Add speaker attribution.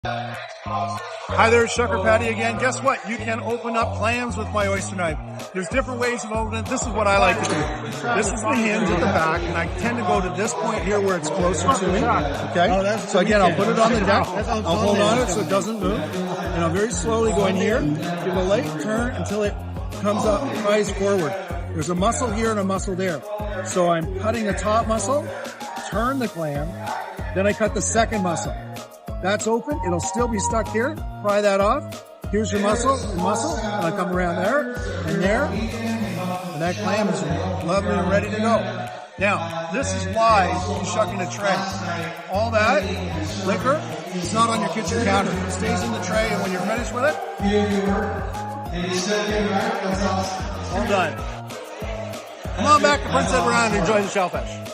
Speaker 1: Hi there, Shucker Paddy again. Guess what? You can open up clams with my oyster knife. There's different ways of opening it. This is what I like to do. This is the hinge at the back, and I tend to go to this point here where it's closer to me. Okay? So again, I'll put it on the deck. I'll hold on it so it doesn't move. And I'll very slowly go in here, give a light turn until it comes up, rise forward. There's a muscle here and a muscle there. So I'm cutting the top muscle, turn the clam, then I cut the second muscle. That's open, it'll still be stuck here. Pry that off. Here's your muscle, and I come around there, and that clam is lovely and ready to go. Now, this is why you shuck in a tray. All that liquor is not on your kitchen counter. It stays in the tray, and when you're finished with it, all done. Come on back to Prince Edward Island and enjoy the shellfish.